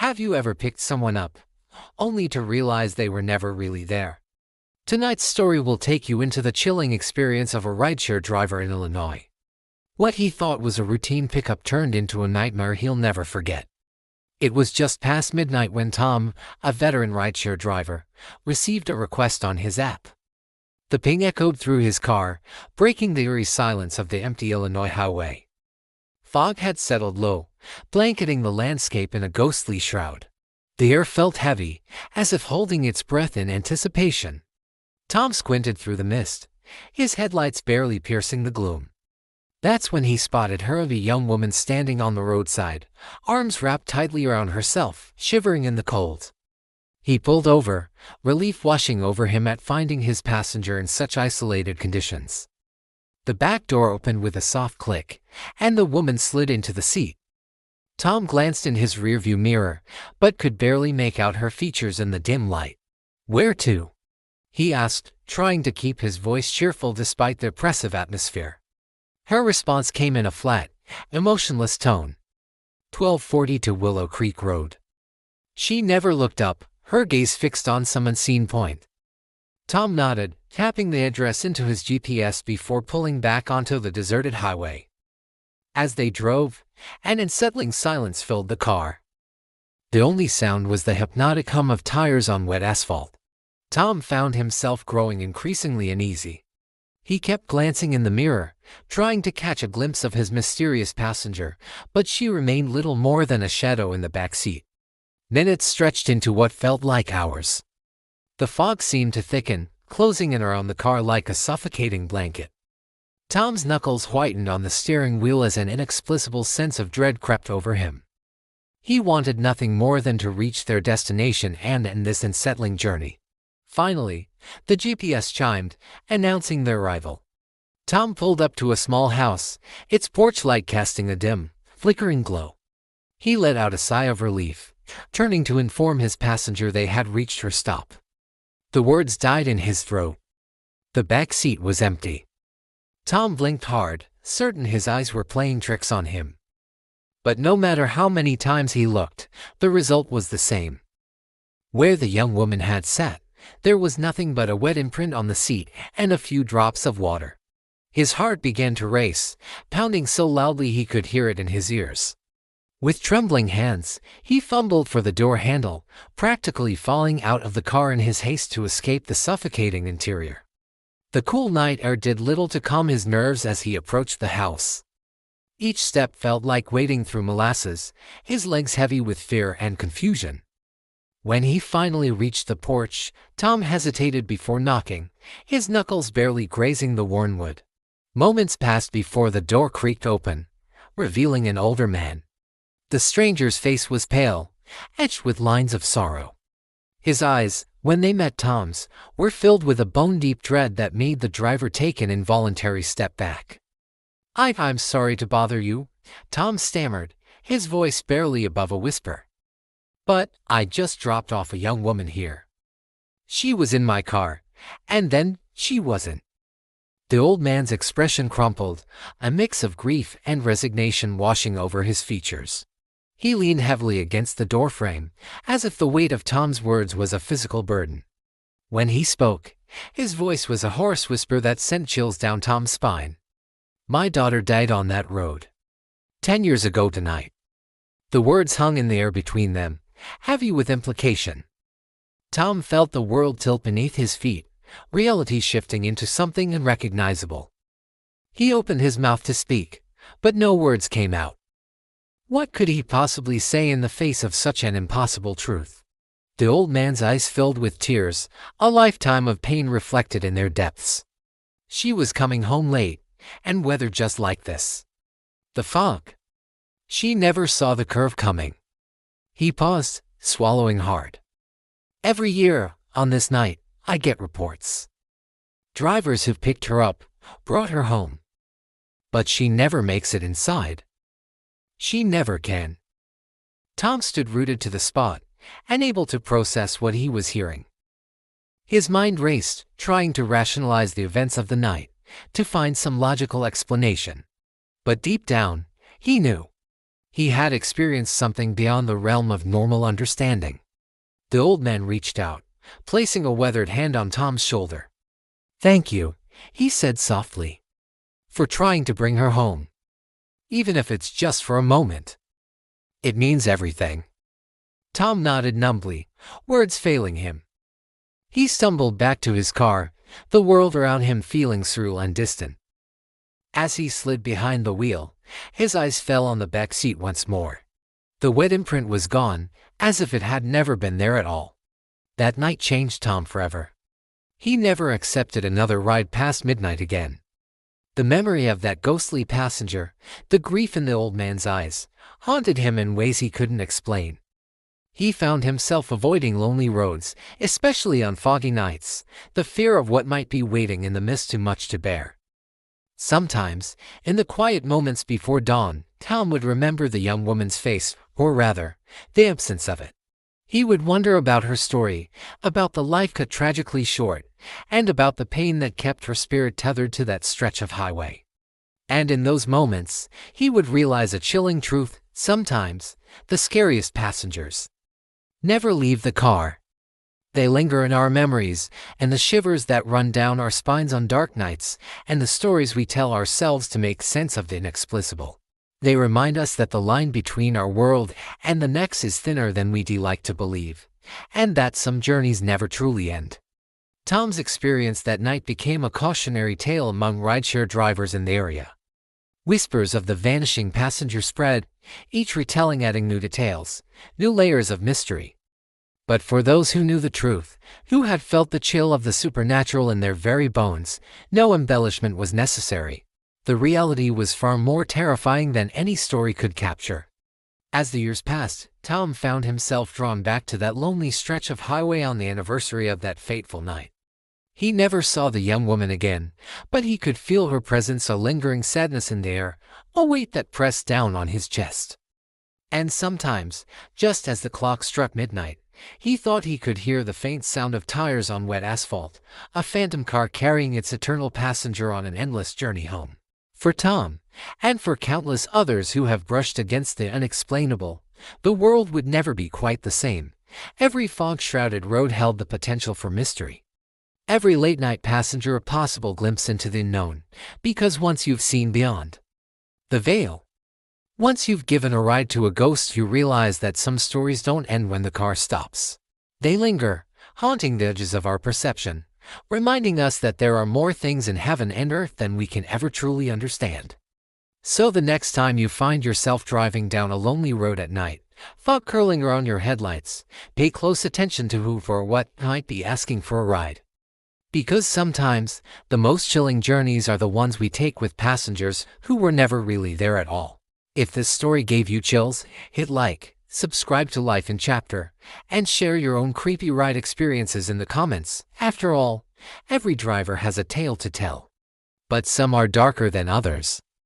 Have you ever picked someone up, only to realize they were never really there? Tonight's story will take you into the chilling experience of a rideshare driver in Illinois. What he thought was a routine pickup turned into a nightmare he'll never forget. It was just past midnight when Tom, a veteran rideshare driver, received a request on his app. The ping echoed through his car, breaking the eerie silence of the empty Illinois highway. Fog had settled low, blanketing the landscape in a ghostly shroud. The air felt heavy, as if holding its breath in anticipation. Tom squinted through the mist, his headlights barely piercing the gloom. That's when he spotted her, a young woman standing on the roadside, arms wrapped tightly around herself, shivering in the cold. He pulled over, relief washing over him at finding his passenger in such isolated conditions. The back door opened with a soft click, and the woman slid into the seat. Tom glanced in his rearview mirror, but could barely make out her features in the dim light. "Where to?" he asked, trying to keep his voice cheerful despite the oppressive atmosphere. Her response came in a flat, emotionless tone. 1240 to Willow Creek Road. She never looked up, her gaze fixed on some unseen point. Tom nodded, tapping the address into his GPS before pulling back onto the deserted highway. As they drove, an unsettling silence filled the car. The only sound was the hypnotic hum of tires on wet asphalt. Tom found himself growing increasingly uneasy. He kept glancing in the mirror, trying to catch a glimpse of his mysterious passenger, but she remained little more than a shadow in the back seat. Minutes stretched into what felt like hours. The fog seemed to thicken, closing in around the car like a suffocating blanket. Tom's knuckles whitened on the steering wheel as an inexplicable sense of dread crept over him. He wanted nothing more than to reach their destination and end this unsettling journey. Finally, the GPS chimed, announcing their arrival. Tom pulled up to a small house, its porch light casting a dim, flickering glow. He let out a sigh of relief, turning to inform his passenger they had reached her stop. The words died in his throat. The back seat was empty. Tom blinked hard, certain his eyes were playing tricks on him. But no matter how many times he looked, the result was the same. Where the young woman had sat, there was nothing but a wet imprint on the seat and a few drops of water. His heart began to race, pounding so loudly he could hear it in his ears. With trembling hands, he fumbled for the door handle, practically falling out of the car in his haste to escape the suffocating interior. The cool night air did little to calm his nerves as he approached the house. Each step felt like wading through molasses, his legs heavy with fear and confusion. When he finally reached the porch, Tom hesitated before knocking, his knuckles barely grazing the worn wood. Moments passed before the door creaked open, revealing an older man. The stranger's face was pale, etched with lines of sorrow. His eyes, when they met Tom's, were filled with a bone-deep dread that made the driver take an involuntary step back. I'm sorry to bother you," Tom stammered, his voice barely above a whisper. "But I just dropped off a young woman here. She was in my car, and then she wasn't." The old man's expression crumpled, a mix of grief and resignation washing over his features. He leaned heavily against the doorframe, as if the weight of Tom's words was a physical burden. When he spoke, his voice was a hoarse whisper that sent chills down Tom's spine. "My daughter died on that road. 10 years ago tonight." The words hung in the air between them, heavy with implication. Tom felt the world tilt beneath his feet, reality shifting into something unrecognizable. He opened his mouth to speak, but no words came out. What could he possibly say in the face of such an impossible truth? The old man's eyes filled with tears, a lifetime of pain reflected in their depths. She was coming home late, and weather just like this. The fog. She never saw the curve coming. He paused, swallowing hard. Every year, on this night, I get reports. Drivers who've picked her up, brought her home. But she never makes it inside. She never can. Tom stood rooted to the spot, unable to process what he was hearing. His mind raced, trying to rationalize the events of the night, to find some logical explanation. But deep down, he knew. He had experienced something beyond the realm of normal understanding. The old man reached out, placing a weathered hand on Tom's shoulder. "Thank you," he said softly, "for trying to bring her home. Even if it's just for a moment. It means everything." Tom nodded numbly, words failing him. He stumbled back to his car, the world around him feeling surreal and distant. As he slid behind the wheel, his eyes fell on the back seat once more. The wet imprint was gone, as if it had never been there at all. That night changed Tom forever. He never accepted another ride past midnight again. The memory of that ghostly passenger, the grief in the old man's eyes, haunted him in ways he couldn't explain. He found himself avoiding lonely roads, especially on foggy nights, the fear of what might be waiting in the mist too much to bear. Sometimes, in the quiet moments before dawn, Tom would remember the young woman's face, or rather, the absence of it. He would wonder about her story, about the life cut tragically short, and about the pain that kept her spirit tethered to that stretch of highway. And in those moments, he would realize a chilling truth: sometimes, the scariest passengers never leave the car. They linger in our memories, and the shivers that run down our spines on dark nights, and the stories we tell ourselves to make sense of the inexplicable. They remind us that the line between our world and the next is thinner than we'd like to believe, and that some journeys never truly end. Tom's experience that night became a cautionary tale among rideshare drivers in the area. Whispers of the vanishing passenger spread, each retelling adding new details, new layers of mystery. But for those who knew the truth, who had felt the chill of the supernatural in their very bones, no embellishment was necessary. The reality was far more terrifying than any story could capture. As the years passed, Tom found himself drawn back to that lonely stretch of highway on the anniversary of that fateful night. He never saw the young woman again, but he could feel her presence, a lingering sadness in the air, a weight that pressed down on his chest. And sometimes, just as the clock struck midnight, he thought he could hear the faint sound of tires on wet asphalt, a phantom car carrying its eternal passenger on an endless journey home. For Tom, and for countless others who have brushed against the unexplainable, the world would never be quite the same. Every fog-shrouded road held the potential for mystery. Every late-night passenger a possible glimpse into the unknown, because once you've seen beyond the veil, once you've given a ride to a ghost, you realize that some stories don't end when the car stops. They linger, haunting the edges of our perception, reminding us that there are more things in heaven and earth than we can ever truly understand. So the next time you find yourself driving down a lonely road at night, fog curling around your headlights, pay close attention to who or what might be asking for a ride. Because sometimes, the most chilling journeys are the ones we take with passengers who were never really there at all. If this story gave you chills, hit like, subscribe to Life in Chapter, and share your own creepy ride experiences in the comments. After all, every driver has a tale to tell. But some are darker than others.